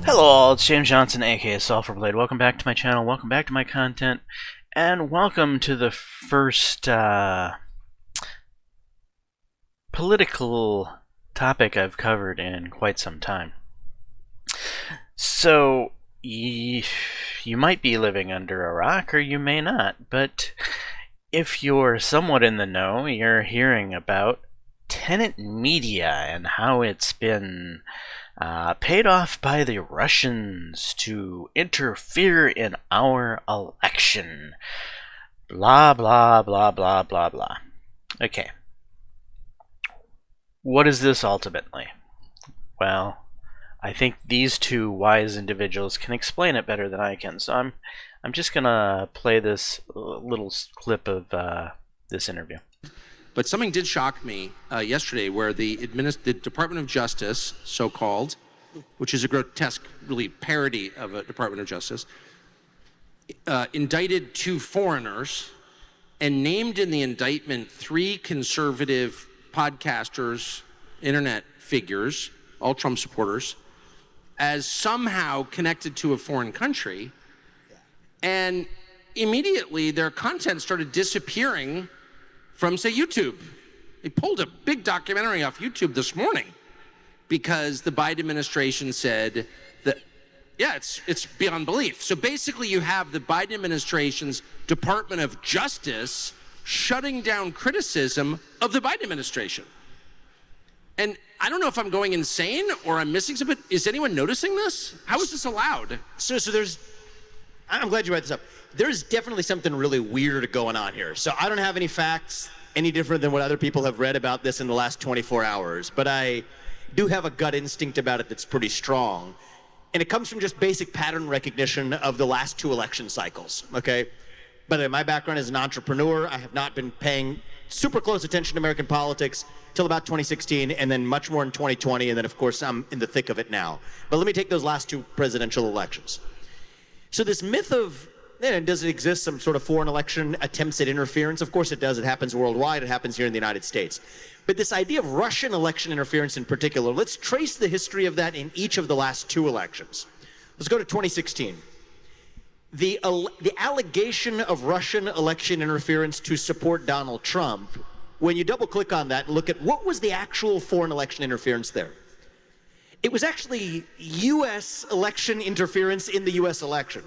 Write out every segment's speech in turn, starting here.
Hello all, it's James Johnson, aka Sulfurblade. Welcome back to my channel, welcome back to my content, and welcome to the first political topic I've covered in quite some time. So, you might be living under a rock, or you may not, but if you're somewhat in the know, you're hearing about Tenet Media and how it's been paid off by the Russians to interfere in our election. Blah, blah, blah, blah, blah, blah. Okay. What is this ultimately? Well, I think these two wise individuals can explain it better than I can, so I'm just gonna play this little clip of this interview. But something did shock me yesterday where the Department of Justice, so-called, which is a grotesque, really, parody of a Department of Justice, indicted 2 foreigners and named in the indictment 3 conservative podcasters, internet figures, all Trump supporters, as somehow connected to a foreign country. And immediately their content started disappearing from, say, YouTube. They pulled a big documentary off YouTube this morning because the Biden administration said that, yeah, it's beyond belief. So basically you have the Biden administration's Department of Justice shutting down criticism of the Biden administration. And I don't know if I'm going insane or I'm missing something. Is anyone noticing this? How is this allowed? So there's, I'm glad you brought this up. There's definitely something really weird going on here. So I don't have any facts any different than what other people have read about this in the last 24 hours, but I do have a gut instinct about it that's pretty strong. And it comes from just basic pattern recognition of the last 2 election cycles, okay? By the way, my background is an entrepreneur. I have not been paying super close attention to American politics till about 2016, and then much more in 2020, and then of course I'm in the thick of it now. But let me take those last 2 presidential elections. So this myth of, does it exist, some sort of foreign election attempts at interference? Of course it does. It happens worldwide. It happens here in the United States. But this idea of Russian election interference in particular, let's trace the history of that in each of the last 2 elections. Let's go to 2016. The allegation of Russian election interference to support Donald Trump, when you double click on that and look at what was the actual foreign election interference there, it was actually U.S. election interference in the U.S. election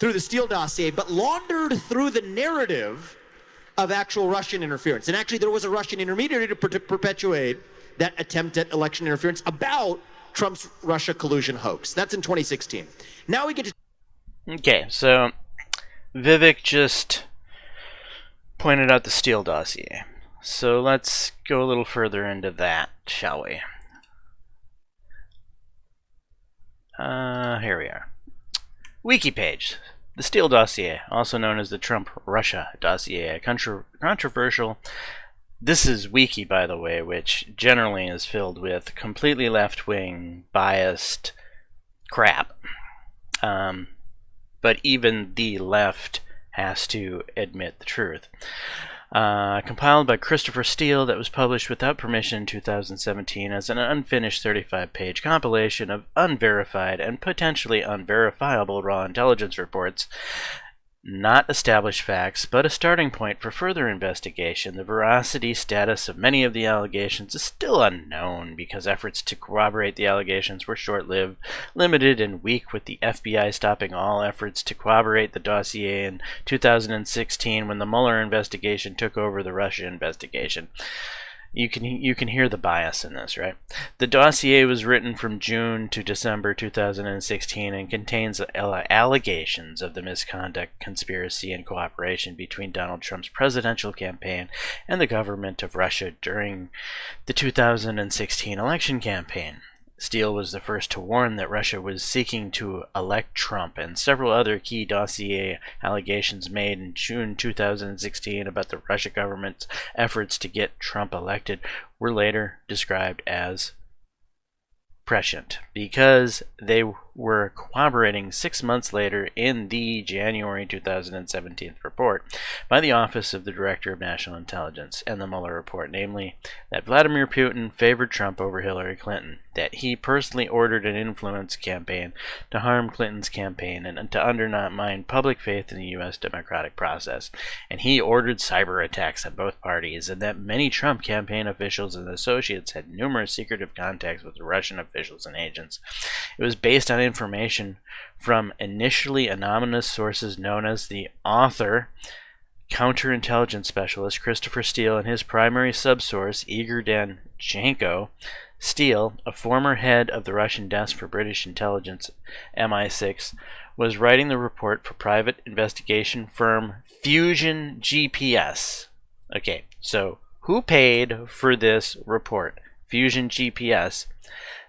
through the Steele dossier, but laundered through the narrative of actual Russian interference. And actually there was a Russian intermediary to perpetuate that attempt at election interference about Trump's Russia collusion hoax. That's in 2016. Now we get to... Okay, so Vivek just pointed out the Steele dossier. So let's go a little further into that, shall we? Here we are. Wiki page. The Steele dossier, also known as the Trump-Russia dossier, a controversial... This is Wiki, by the way, which generally is filled with completely left-wing, biased crap. But even the left has to admit the truth. Compiled by Christopher Steele, that was published without permission in 2017 as an unfinished 35-page compilation of unverified and potentially unverifiable raw intelligence reports, not established facts, but a starting point for further investigation. The veracity status of many of the allegations is still unknown because efforts to corroborate the allegations were short-lived, limited, and weak, with the FBI stopping all efforts to corroborate the dossier in 2016 when the Mueller investigation took over the Russia investigation. You can hear the bias in this, right? The dossier was written from June to December 2016 and contains allegations of the misconduct, conspiracy, and cooperation between Donald Trump's presidential campaign and the government of Russia during the 2016 election campaign. Steele was the first to warn that Russia was seeking to elect Trump, and several other key dossier allegations made in June 2016 about the Russia government's efforts to get Trump elected were later described as prescient because they were corroborating 6 months later in the January 2017 report by the Office of the Director of National Intelligence and the Mueller report, namely that Vladimir Putin favored Trump over Hillary Clinton, that he personally ordered an influence campaign to harm Clinton's campaign and to undermine public faith in the U.S. democratic process, and he ordered cyber attacks on both parties, and that many Trump campaign officials and associates had numerous secretive contacts with Russian officials and agents. It was based on information from initially anonymous sources known as the author, counterintelligence specialist Christopher Steele, and his primary subsource, Igor Danchenko. Steele, a former head of the Russian desk for British intelligence, MI6, was writing the report for private investigation firm Fusion GPS. Okay, so who paid for this report? Fusion GPS.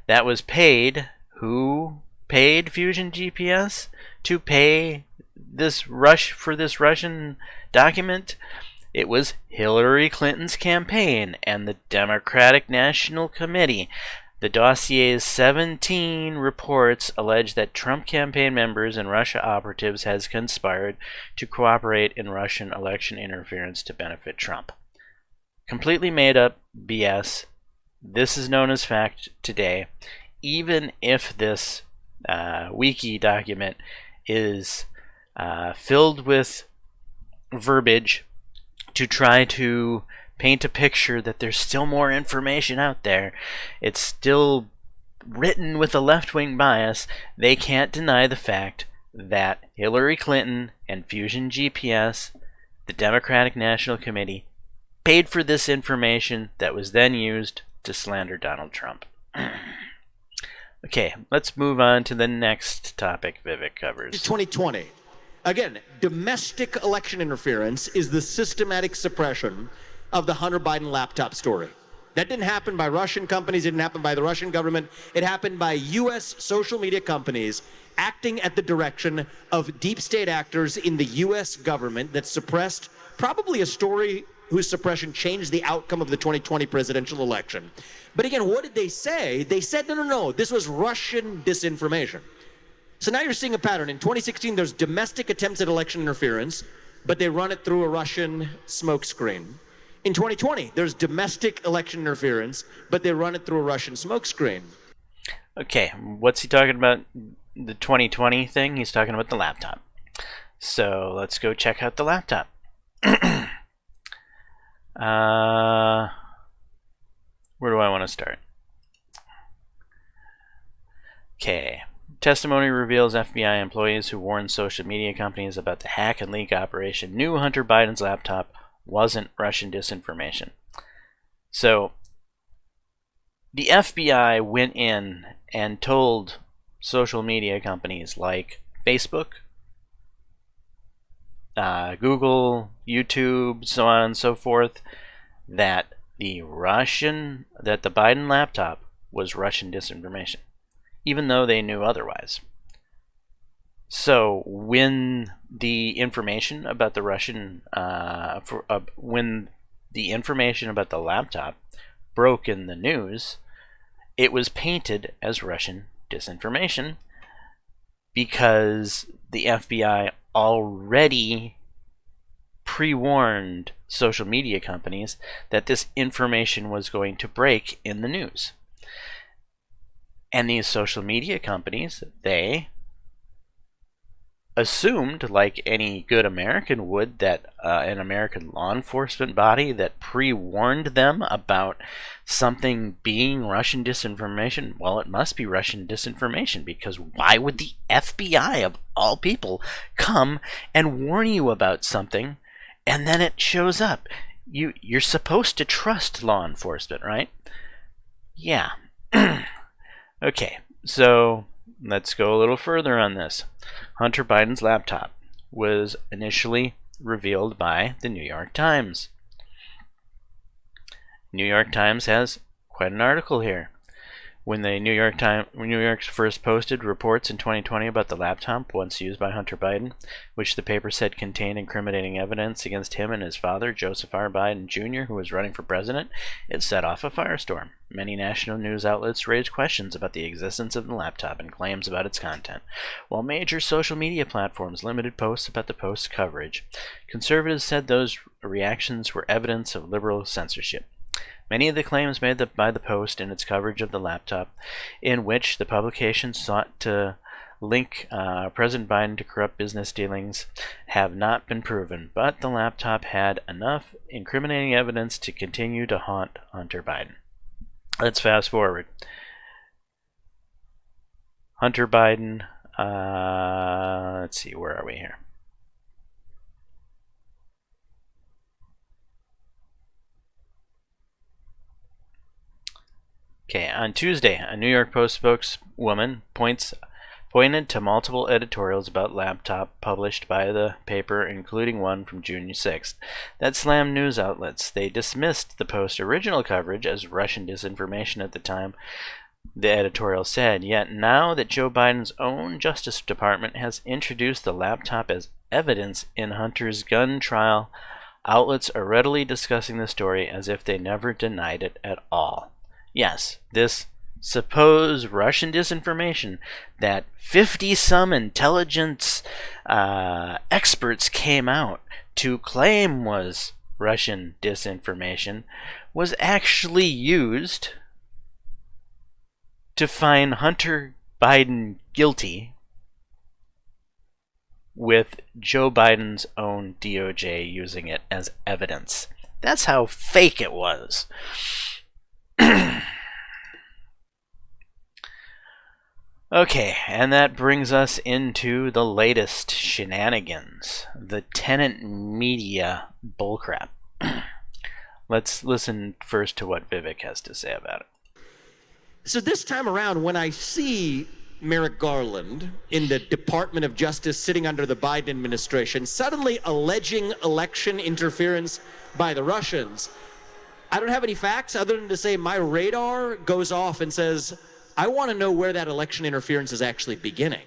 That was paid. Who paid Fusion GPS to pay for this Russian document? It was Hillary Clinton's campaign and the Democratic National Committee. The dossier's 17 reports allege that Trump campaign members and Russia operatives has conspired to cooperate in Russian election interference to benefit Trump. Completely made up BS. This is known as fact today. Even if this wiki document is filled with verbiage to try to paint a picture that there's still more information out there, it's still written with a left-wing bias, they can't deny the fact that Hillary Clinton and Fusion GPS, the Democratic National Committee, paid for this information that was then used to slander Donald Trump. Okay, let's move on to the next topic Vivek covers. 2020. Again, domestic election interference is the systematic suppression of the Hunter Biden laptop story. That didn't happen by Russian companies, it didn't happen by the Russian government. It happened by U.S. social media companies acting at the direction of deep state actors in the U.S. government that suppressed probably a story whose suppression changed the outcome of the 2020 presidential election. But again, what did they say? They said, no, this was Russian disinformation. So now you're seeing a pattern. In 2016, there's domestic attempts at election interference, but they run it through a Russian smokescreen. In 2020, there's domestic election interference, but they run it through a Russian smokescreen. Okay, what's he talking about? The 2020 thing? He's talking about the laptop. So let's go check out the laptop. Where do I want to start? Okay. Testimony reveals FBI employees who warned social media companies about the hack and leak operation knew Hunter Biden's laptop wasn't Russian disinformation. So, the FBI went in and told social media companies like Facebook, Google, YouTube, so on and so forth, that the Biden laptop was Russian disinformation, even though they knew otherwise. So when the information about the when the information about the laptop broke in the news, it was painted as Russian disinformation because the FBI already pre-warned social media companies that this information was going to break in the news. And these social media companies, they assumed, like any good American would, that an American law enforcement body that pre-warned them about something being Russian disinformation, well, it must be Russian disinformation, because why would the FBI, of all people, come and warn you about something and then it shows up? You're supposed to trust law enforcement, right? Yeah. Okay, so let's go a little further on this. Hunter Biden's laptop was initially revealed by the New York Times. New York Times has quite an article here. When the New York's first posted reports in 2020 about the laptop once used by Hunter Biden, which the paper said contained incriminating evidence against him and his father, Joseph R. Biden Jr., who was running for president, it set off a firestorm. Many national news outlets raised questions about the existence of the laptop and claims about its content, while major social media platforms limited posts about the post's coverage. Conservatives said those reactions were evidence of liberal censorship. Many of the claims made by the Post in its coverage of the laptop, in which the publication sought to link President Biden to corrupt business dealings, have not been proven, but the laptop had enough incriminating evidence to continue to haunt Hunter Biden. Let's fast forward. Hunter Biden, let's see, where are we here? Okay, on Tuesday, a New York Post spokeswoman pointed to multiple editorials about laptop published by the paper, including one from June 6th, that slammed news outlets. They dismissed the Post's original coverage as Russian disinformation at the time, the editorial said. Yet now that Joe Biden's own Justice Department has introduced the laptop as evidence in Hunter's gun trial, outlets are readily discussing the story as if they never denied it at all. Yes, this supposed Russian disinformation that 50-some intelligence experts came out to claim was Russian disinformation was actually used to find Hunter Biden guilty, with Joe Biden's own DOJ using it as evidence. That's how fake it was. Okay, and that brings us into the latest shenanigans, the Tenet Media bullcrap. Let's listen first to what Vivek has to say about it. So this time around, when I see Merrick Garland in the Department of Justice sitting under the Biden administration, suddenly alleging election interference by the Russians, I don't have any facts other than to say my radar goes off and says, I want to know where that election interference is actually beginning.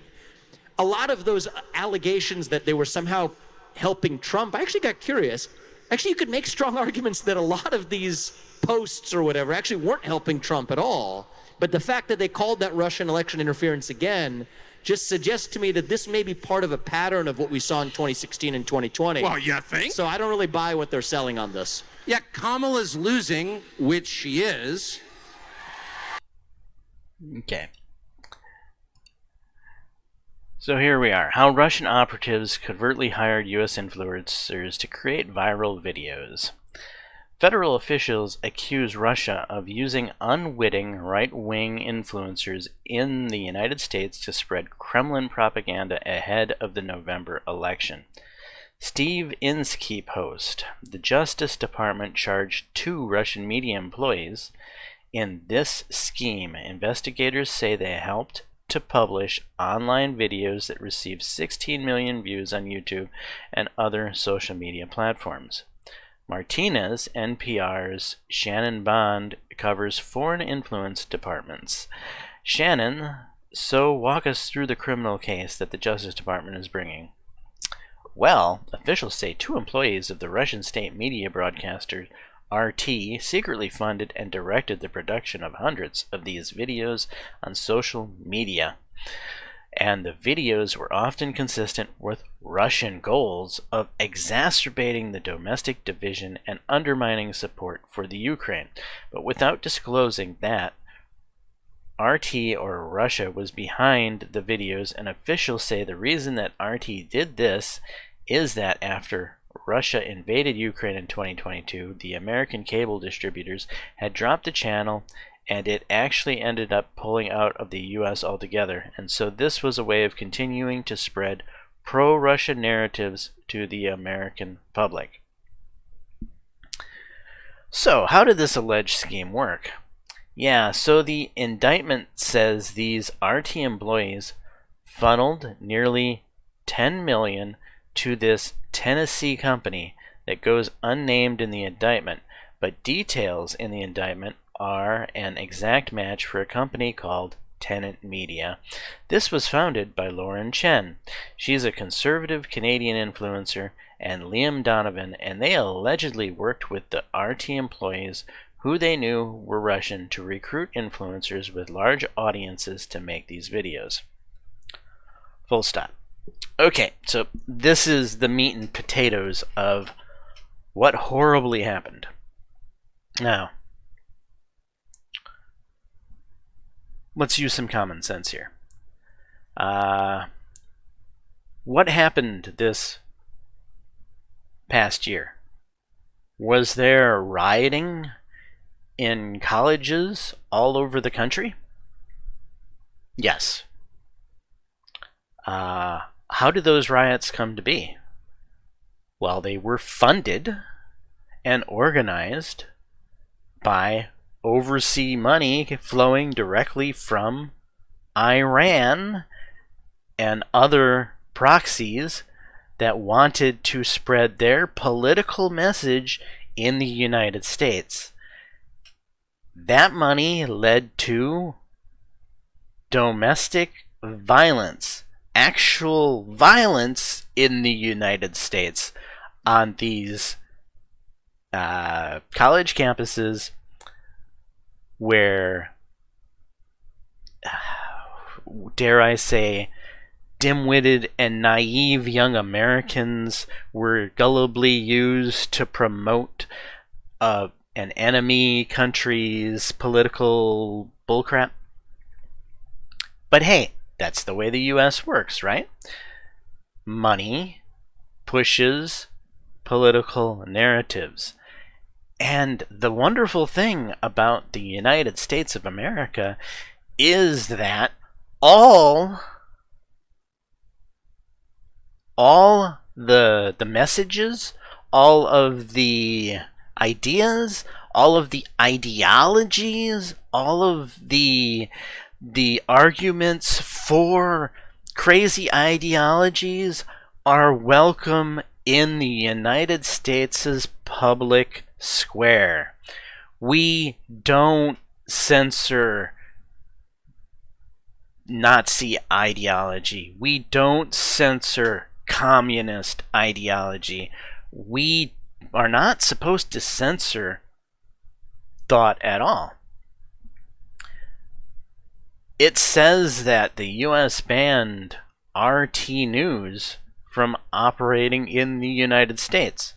A lot of those allegations that they were somehow helping Trump, I actually got curious. Actually, you could make strong arguments that a lot of these posts or whatever actually weren't helping Trump at all. But the fact that they called that Russian election interference again just suggests to me that this may be part of a pattern of what we saw in 2016 and 2020. Well, you think? So I don't really buy what they're selling on this. Yeah, Kamala's losing, which she is. Okay. So here we are. How Russian operatives covertly hired U.S. influencers to create viral videos. Federal officials accuse Russia of using unwitting right-wing influencers in the United States to spread Kremlin propaganda ahead of the November election. Steve Inskeep post. The Justice Department charged 2 Russian media employees. In this scheme, investigators say they helped to publish online videos that received 16 million views on YouTube and other social media platforms. Martinez, NPR's Shannon Bond, covers foreign influence departments. Shannon, so walk us through the criminal case that the Justice Department is bringing. Well, officials say 2 employees of the Russian state media broadcaster RT secretly funded and directed the production of hundreds of these videos on social media. And the videos were often consistent with Russian goals of exacerbating the domestic division and undermining support for the Ukraine. But without disclosing that RT or Russia was behind the videos, and officials say the reason that RT did this is that after Russia invaded Ukraine in 2022, the American cable distributors had dropped the channel, and it actually ended up pulling out of the U.S. altogether. And so this was a way of continuing to spread pro-Russia narratives to the American public. So, how did this alleged scheme work? Yeah, so the indictment says these RT employees funneled nearly $10 million to this Tennessee company that goes unnamed in the indictment, but details in the indictment are an exact match for a company called Tenet Media. This was founded by Lauren Chen. She's a conservative Canadian influencer, and Liam Donovan, and they allegedly worked with the RT employees who they knew were Russian to recruit influencers with large audiences to make these videos. Full stop. Okay, so this is the meat and potatoes of what horribly happened. Now, let's use some common sense here. What happened this past year? Was there rioting in colleges all over the country? Yes. How did those riots come to be? Well, they were funded and organized by overseas money flowing directly from Iran and other proxies that wanted to spread their political message in the United States. That money led to domestic violence, actual violence in the United States on these college campuses where, dare I say, dim-witted and naive young Americans were gullibly used to promote an enemy country's political bullcrap. But hey, that's the way the US works, right? Money pushes political narratives. And the wonderful thing about the United States of America is that all the messages, all of the ideas, all of the ideologies, all of the arguments for crazy ideologies are welcome in the United States' public square. We don't censor Nazi ideology. We don't censor communist ideology. We are not supposed to censor thought at all. It says that the US banned RT News from operating in the United States.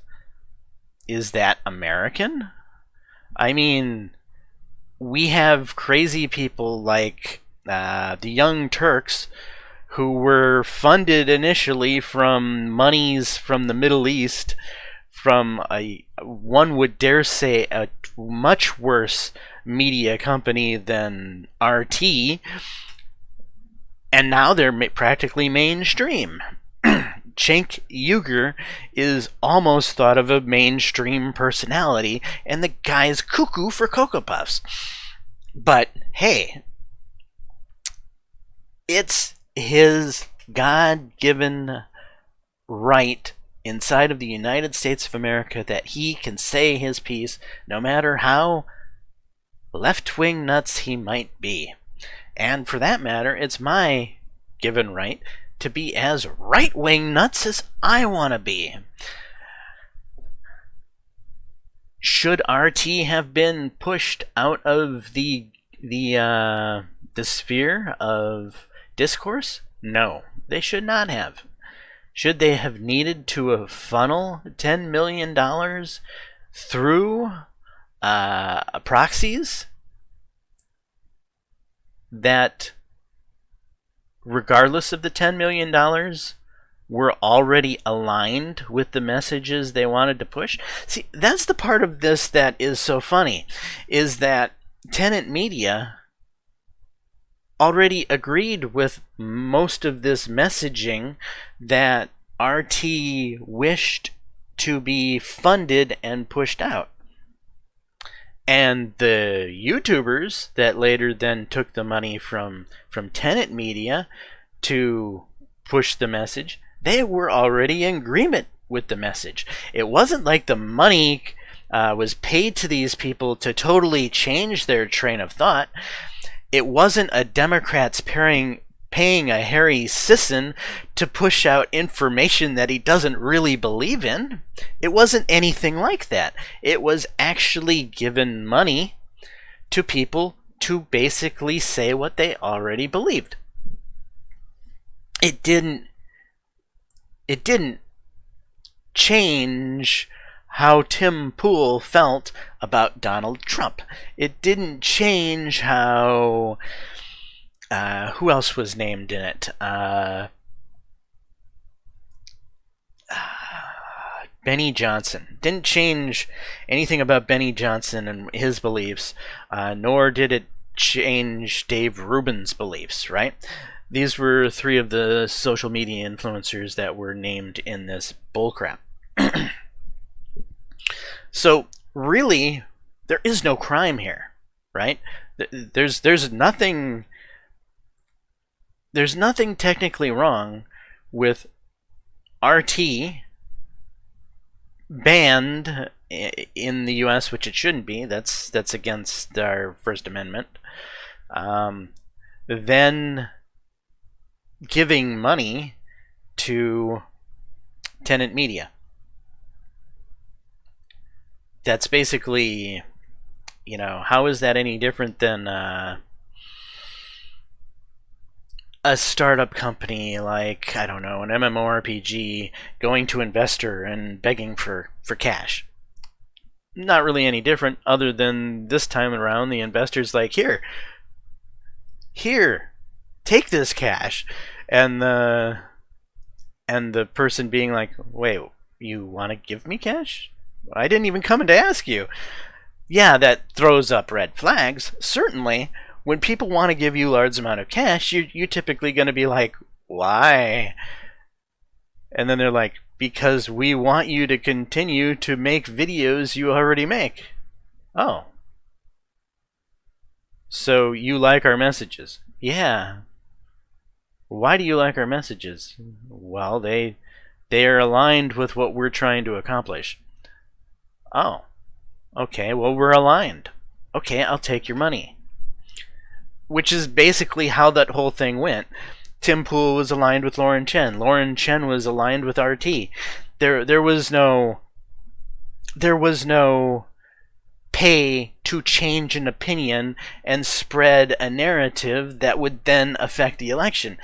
Is that American? I mean, we have crazy people like the Young Turks who were funded initially from monies from the Middle East, from one would dare say a much worse media company than RT, and now they're practically mainstream. Cenk Uygur is almost thought of a mainstream personality, and the guy's cuckoo for Cocoa Puffs. But hey, it's his God-given right inside of the United States of America that he can say his piece no matter how left-wing nuts he might be. And for that matter, it's my given right to be as right-wing nuts as I want to be. Should RT have been pushed out of the sphere of discourse? No, they should not have. Should they have needed to funnel $10 million through proxies that, regardless of the $10 million, were already aligned with the messages they wanted to push? See, that's the part of this that is so funny, is that Tenet Media already agreed with most of this messaging that RT wished to be funded and pushed out. And the YouTubers that later then took the money from Tenet Media to push the message, they were already in agreement with the message. It wasn't like the money was paid to these people to totally change their train of thought. It wasn't a Democrat's paying a Harry Sisson to push out information that he doesn't really believe in. It wasn't anything like that. It was actually given money to people to basically say what they already believed. It didn't change how Tim Pool felt about Donald Trump. It didn't change how who else was named in it? Benny Johnson. Didn't change anything about Benny Johnson and his beliefs, nor did it change Dave Rubin's beliefs, right? These were three of the social media influencers that were named in this bullcrap. So, really, there is no crime here, right? There's nothing technically wrong with RT banned in the U.S., which it shouldn't be. That's against our First Amendment. Then giving money to tenant media. That's basically, how is that any different than a startup company like, I don't know, an MMORPG going to investor and begging for cash? Not really any different, other than this time around the investor's like, here, take this cash, and the person being like, wait, you want to give me cash? I didn't even come in to ask you. Yeah, that throws up red flags, certainly. When people want to give you a large amount of cash, you're typically going to be like, why? And then they're like, because we want you to continue to make videos you already make. Oh. So you like our messages? Yeah. Why do you like our messages? Well, they are aligned with what we're trying to accomplish. Oh. Okay, well, we're aligned. Okay, I'll take your money. Which is basically how that whole thing went. Tim Pool was aligned with Lauren Chen. Lauren Chen was aligned with RT. There was no pay to change an opinion and spread a narrative that would then affect the election.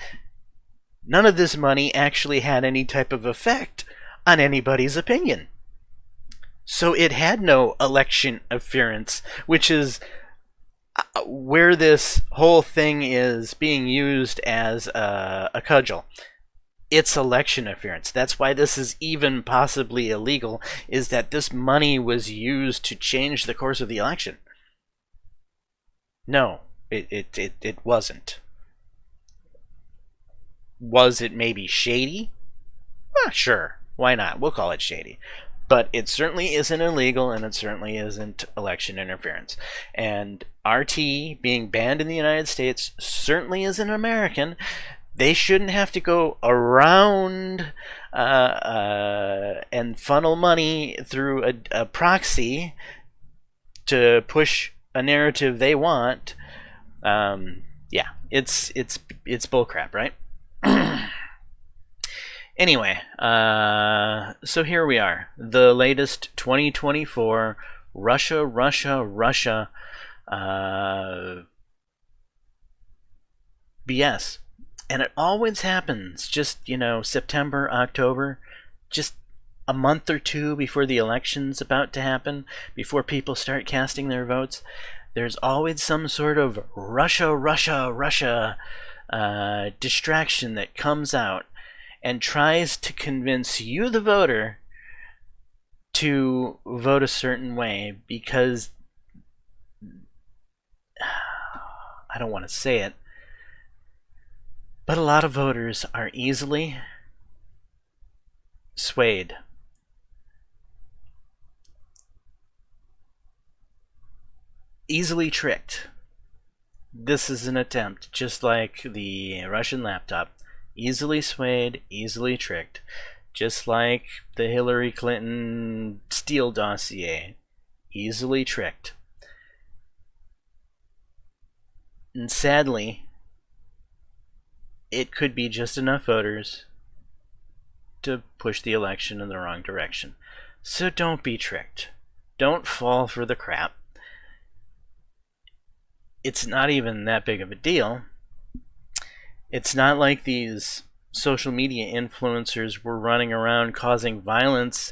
None of this money actually had any type of effect on anybody's opinion. So it had no election interference, which is where this whole thing is being used as a cudgel. It's election interference. That's why this is even possibly illegal, is that this money was used to change the course of the election. No, it wasn't. Was it maybe shady? Sure, why not? We'll call it shady. But it certainly isn't illegal, and it certainly isn't election interference. And RT being banned in the United States certainly isn't American. They shouldn't have to go around and funnel money through a proxy to push a narrative they want. Yeah, it's bullcrap, right? Anyway, so here we are. The latest 2024 Russia BS. And it always happens just, September, October, just a month or two before the election's about to happen, before people start casting their votes. There's always some sort of Russia distraction that comes out and tries to convince you, the voter, to vote a certain way, because I don't want to say it, but a lot of voters are easily swayed. Easily tricked. This is an attempt, just like the Russian laptop. Easily swayed, easily tricked. Just like the Hillary Clinton Steele dossier. easily tricked. And sadly, it could be just enough voters to push the election in the wrong direction. So don't be tricked. Don't fall for the crap. It's not even that big of a deal. It's not like these social media influencers were running around causing violence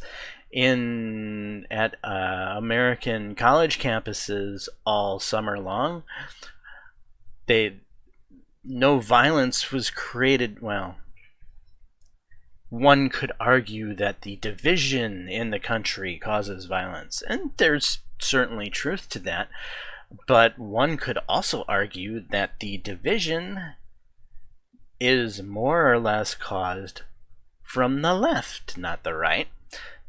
at American college campuses all summer long. No violence was created. Well, one could argue that the division in the country causes violence, and there's certainly truth to that. But one could also argue that the division is more or less caused from the left, not the right.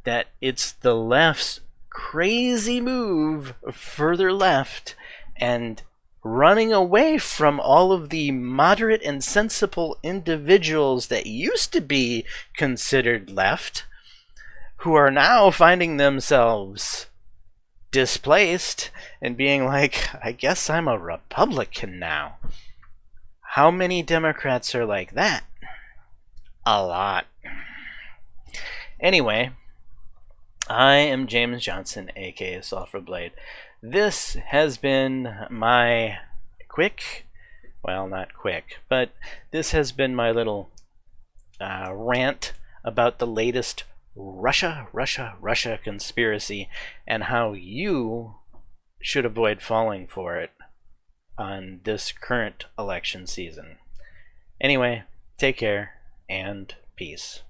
That it's the left's crazy move further left and running away from all of the moderate and sensible individuals that used to be considered left, who are now finding themselves displaced and being like, I guess I'm a Republican now. How many Democrats are like that? A lot. Anyway, I am James Johnson, aka Sulfur Blade. This has been my not quick, but this has been my little rant about the latest Russia conspiracy and how you should avoid falling for it on this current election season. Anyway, take care and peace.